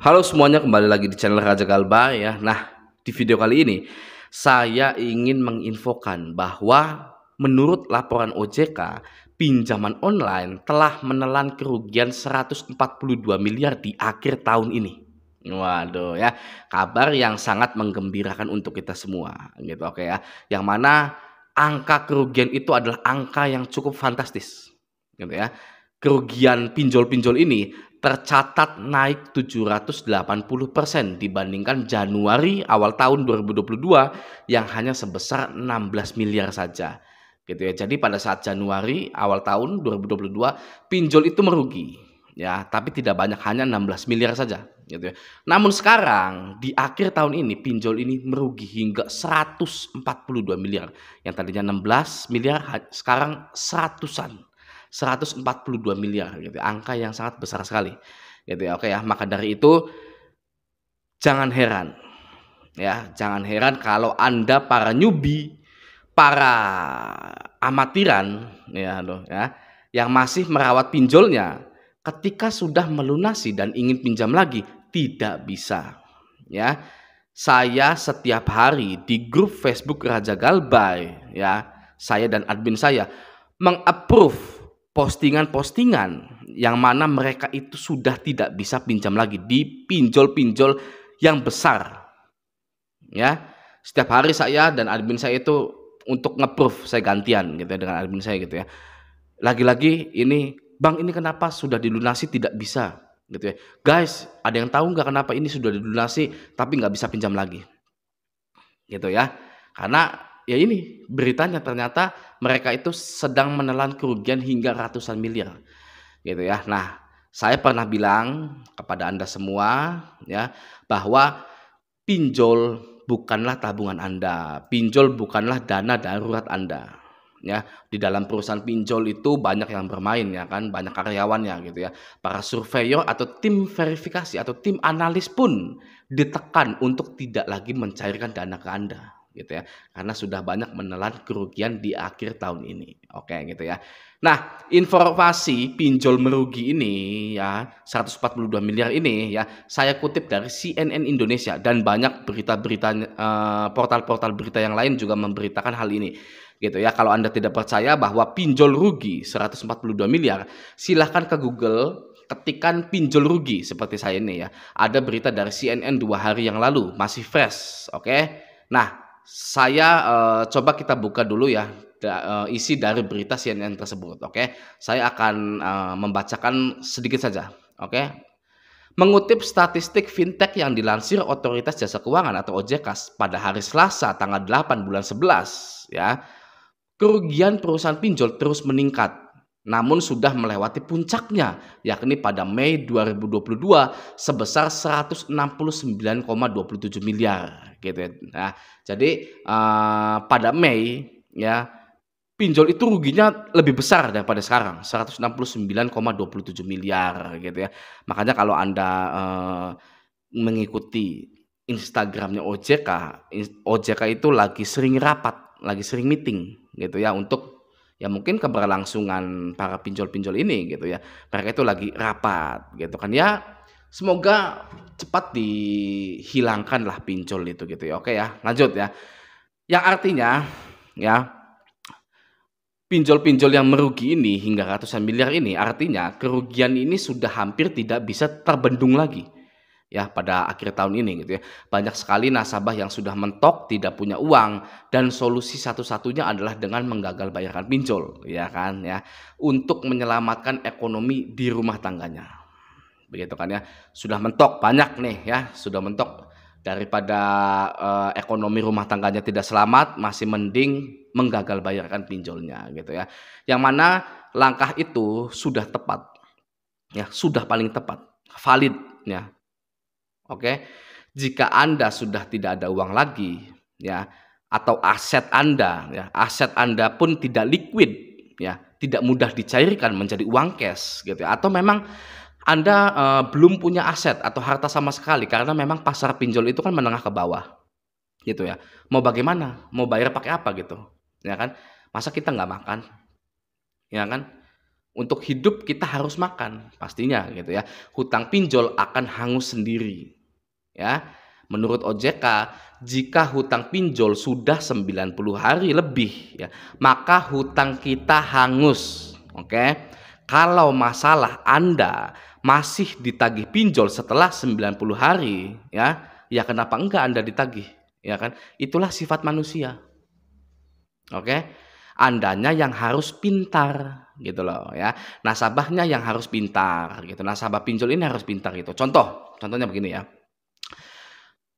Halo semuanya, kembali lagi di channel Raja Galba ya. Nah, di video kali ini saya ingin menginfokan bahwa menurut laporan OJK, pinjaman online telah menelan kerugian 142 miliar di akhir tahun ini. Waduh ya, kabar yang sangat menggembirakan untuk kita semua gitu, oke ya. Yang mana angka kerugian itu adalah angka yang cukup fantastis gitu ya. Kerugian pinjol-pinjol ini tercatat naik 780% dibandingkan Januari awal tahun 2022 yang hanya sebesar 16 miliar saja gitu ya. Jadi pada saat Januari awal tahun 2022 pinjol itu merugi ya, tapi tidak banyak, hanya 16 miliar saja gitu ya. Namun sekarang di akhir tahun ini pinjol ini merugi hingga 142 miliar. Yang tadinya 16 miliar sekarang seratusan. 142 miliar gitu, angka yang sangat besar sekali gitu ya. Oke ya, maka dari itu jangan heran ya, jangan heran kalau Anda para newbie, para amatiran ya loh ya, yang masih merawat pinjolnya, ketika sudah melunasi dan ingin pinjam lagi tidak bisa ya. Saya setiap hari di grup Facebook Raja Galbay ya, saya dan admin saya mengapprove postingan-postingan yang mana mereka itu sudah tidak bisa pinjam lagi di pinjol-pinjol yang besar ya. Setiap hari saya dan admin saya itu untuk nge-proof, saya gantian gitu ya dengan admin saya gitu ya. Lagi-lagi ini, "Bang, ini kenapa sudah dilunasi tidak bisa?" gitu ya. "Guys, ada yang tahu nggak kenapa ini sudah dilunasi tapi nggak bisa pinjam lagi?" Gitu ya. Karena ya ini beritanya ternyata mereka itu sedang menelan kerugian hingga ratusan miliar gitu ya. Nah, saya pernah bilang kepada Anda semua ya, bahwa pinjol bukanlah tabungan Anda, pinjol bukanlah dana darurat Anda. Ya, di dalam perusahaan pinjol itu banyak yang bermain ya kan, banyak karyawannya gitu ya. Para surveyor atau tim verifikasi atau tim analis pun ditekan untuk tidak lagi mencairkan dana ke Anda gitu ya. Karena sudah banyak menelan kerugian di akhir tahun ini. Oke gitu ya. Nah, informasi pinjol merugi ini ya, 142 miliar ini ya, saya kutip dari CNN Indonesia dan banyak berita-berita portal-portal berita yang lain juga memberitakan hal ini. Gitu ya. Kalau Anda tidak percaya bahwa pinjol rugi 142 miliar, silahkan ke Google, ketikan pinjol rugi seperti saya ini ya. Ada berita dari CNN 2 hari yang lalu, masih fresh, oke. Nah, saya coba kita buka dulu ya isi dari berita CNN tersebut, oke. Saya akan membacakan sedikit saja, oke. Mengutip statistik fintech yang dilansir Otoritas Jasa Keuangan atau OJK pada hari Selasa tanggal 8 bulan 11 ya, kerugian perusahaan pinjol terus meningkat, namun sudah melewati puncaknya, yakni pada Mei 2022 sebesar 169,27 miliar gitu ya. Nah, jadi pada Mei ya, pinjol itu ruginya lebih besar daripada sekarang, 169,27 miliar gitu ya. Makanya kalau Anda mengikuti Instagramnya OJK, OJK itu lagi sering rapat, lagi sering meeting gitu ya, untuk ya mungkin keberlangsungan para pinjol-pinjol ini gitu ya. Mereka itu lagi rapat gitu kan ya. Semoga cepat dihilangkanlah pinjol itu gitu ya. Oke ya, lanjut ya. Yang artinya ya, pinjol-pinjol yang merugi ini hingga ratusan miliar ini artinya kerugian ini sudah hampir tidak bisa terbendung lagi ya pada akhir tahun ini gitu ya. Banyak sekali nasabah yang sudah mentok, tidak punya uang, dan solusi satu-satunya adalah dengan menggagal bayarkan pinjol ya kan ya, untuk menyelamatkan ekonomi di rumah tangganya. Begitu kan ya. Sudah mentok banyak nih ya, sudah mentok. Daripada ekonomi rumah tangganya tidak selamat, masih mending menggagal bayarkan pinjolnya gitu ya. Yang mana langkah itu sudah tepat ya, sudah paling tepat, valid ya. Oke. Jika Anda sudah tidak ada uang lagi ya, atau aset Anda pun tidak liquid ya, tidak mudah dicairkan menjadi uang cash gitu ya, atau memang Anda belum punya aset atau harta sama sekali karena memang pasar pinjol itu kan menengah ke bawah gitu ya. Mau bagaimana? Mau bayar pakai apa gitu, ya kan? Masa kita nggak makan, ya kan? Untuk hidup kita harus makan, pastinya gitu ya. Hutang pinjol akan hangus sendiri. Ya. Menurut OJK, jika hutang pinjol sudah 90 hari lebih ya, maka hutang kita hangus. Oke. Kalau masalah Anda masih ditagih pinjol setelah 90 hari ya, ya kenapa enggak Anda ditagih? Ya kan? Itulah sifat manusia. Oke. Andanya yang harus pintar gitu loh ya. Nasabahnya yang harus pintar gitu. Nasabah pinjol ini harus pintar gitu. Contohnya begini ya.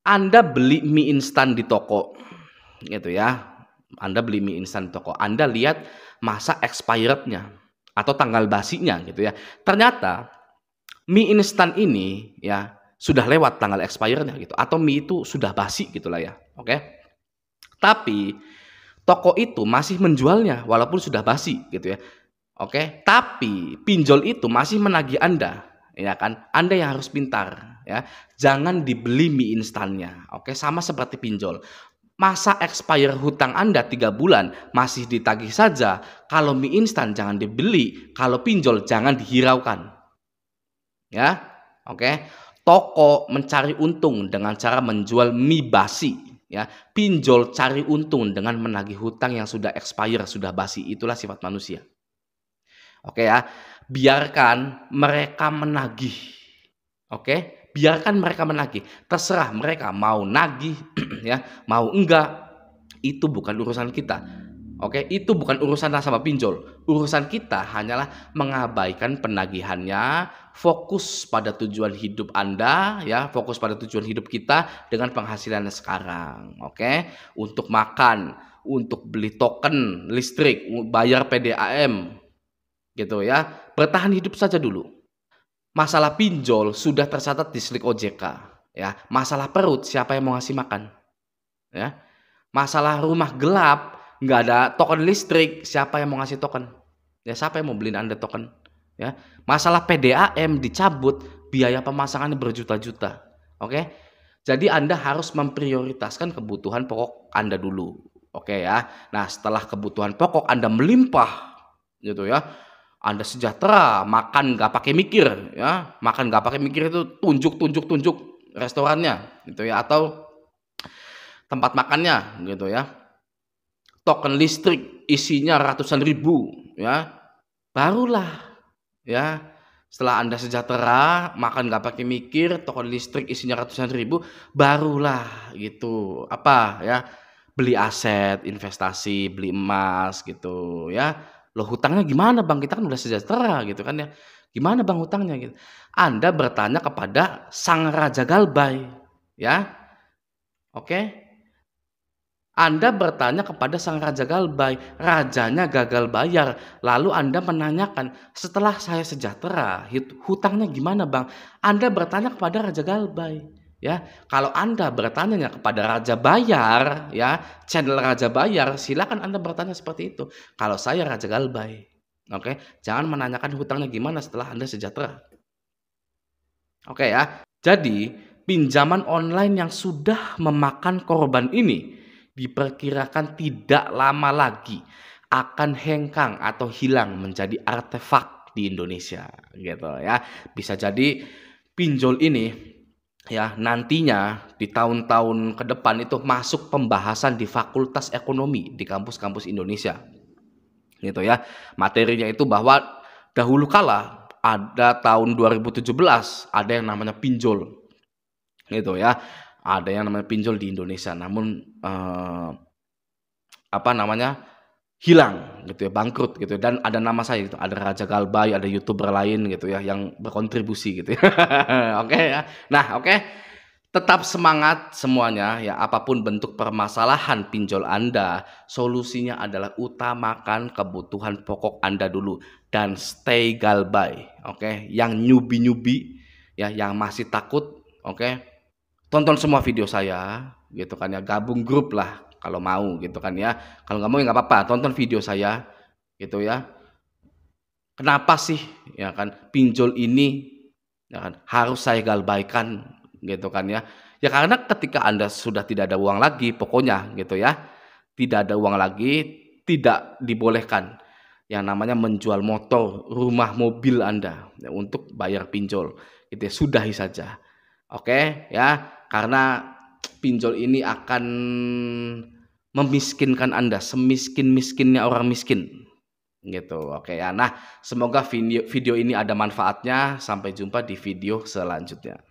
Anda beli mie instan di toko gitu ya. Anda beli mie instan di toko. Anda lihat masa expirednya atau tanggal basinya gitu ya. Ternyata mie instan ini ya sudah lewat tanggal expirednya gitu, atau mie itu sudah basi gitulah ya. Oke. Tapi toko itu masih menjualnya walaupun sudah basi gitu ya. Oke, tapi pinjol itu masih menagih Anda, ya kan? Anda yang harus pintar ya. Jangan dibeli mie instannya. Oke, sama seperti pinjol. Masa expire hutang Anda 3 bulan masih ditagih saja. Kalau mie instan jangan dibeli, kalau pinjol jangan dihiraukan. Ya. Oke. Toko mencari untung dengan cara menjual mie basi. Ya, pinjol cari untung dengan menagih hutang yang sudah expire, sudah basi. Itulah sifat manusia. Oke ya, biarkan mereka menagih. Oke, biarkan mereka menagih. Terserah mereka mau nagih ya, mau enggak. Itu bukan urusan kita. Oke, itu bukan urusan nasabah pinjol. Urusan kita hanyalah mengabaikan penagihannya, fokus pada tujuan hidup Anda ya, fokus pada tujuan hidup kita dengan penghasilan sekarang. Oke, untuk makan, untuk beli token listrik, bayar PDAM gitu ya. Bertahan hidup saja dulu. Masalah pinjol sudah tercatat di Slik OJK ya. Masalah perut siapa yang mau ngasih makan? Ya. Masalah rumah gelap, nggak ada token listrik, siapa yang mau ngasih token? Ya siapa yang mau beliin Anda token? Ya. Masalah PDAM dicabut, biaya pemasangannya berjuta-juta. Oke? Jadi Anda harus memprioritaskan kebutuhan pokok Anda dulu. Oke ya. Nah, setelah kebutuhan pokok Anda melimpah gitu ya. Anda sejahtera, makan nggak pakai mikir ya. Makan nggak pakai mikir itu tunjuk restorannya gitu ya, atau tempat makannya gitu ya. Token listrik isinya ratusan ribu ya. Barulah ya, setelah Anda sejahtera, makan nggak pakai mikir, token listrik isinya ratusan ribu, barulah gitu apa ya, beli aset, investasi, beli emas gitu ya. Loh hutangnya gimana Bang? Kita kan udah sejahtera gitu kan ya. Gimana Bang hutangnya gitu? Anda bertanya kepada sang raja galbay ya. Oke? Anda bertanya kepada sang raja galbay, rajanya gagal bayar. Lalu Anda menanyakan, setelah saya sejahtera, hutangnya gimana Bang? Anda bertanya kepada raja galbay. Ya, kalau Anda bertanya kepada raja bayar, ya, channel raja bayar, silakan Anda bertanya seperti itu. Kalau saya raja galbay, oke, jangan menanyakan hutangnya gimana setelah Anda sejahtera. Oke ya. Jadi, pinjaman online yang sudah memakan korban ini diperkirakan tidak lama lagi akan hengkang atau hilang menjadi artefak di Indonesia gitu ya. Bisa jadi pinjol ini ya nantinya di tahun-tahun ke depan itu masuk pembahasan di Fakultas Ekonomi di kampus-kampus Indonesia. Gitu ya. Materinya itu bahwa dahulu kala ada tahun 2017 ada yang namanya pinjol. Gitu ya. Ada yang namanya pinjol di Indonesia, namun apa namanya hilang gitu ya, bangkrut gitu, dan ada nama saya gitu, ada Raja Galbay, ada YouTuber lain gitu ya yang berkontribusi gitu ya. Oke ya. Nah, oke. Tetap semangat semuanya ya, apapun bentuk permasalahan pinjol Anda, solusinya adalah utamakan kebutuhan pokok Anda dulu dan stay galbay. Oke, yang nyubi-nyubi ya, yang masih takut, oke. Tonton semua video saya gitu kan ya, gabung grup lah kalau mau gitu kan ya. Kalau nggak mau ya nggak apa-apa, tonton video saya gitu ya. Kenapa sih ya kan pinjol ini ya kan harus saya galbaikan gitu kan ya. Ya karena ketika Anda sudah tidak ada uang lagi, pokoknya gitu ya, tidak ada uang lagi, tidak dibolehkan yang namanya menjual motor, rumah, mobil Anda ya, untuk bayar pinjol. Gitu ya, sudahi saja. Oke, ya. Karena pinjol ini akan memiskinkan Anda, semiskin-miskinnya orang miskin. Gitu. Oke ya. Nah, semoga video ini ada manfaatnya. Sampai jumpa di video selanjutnya.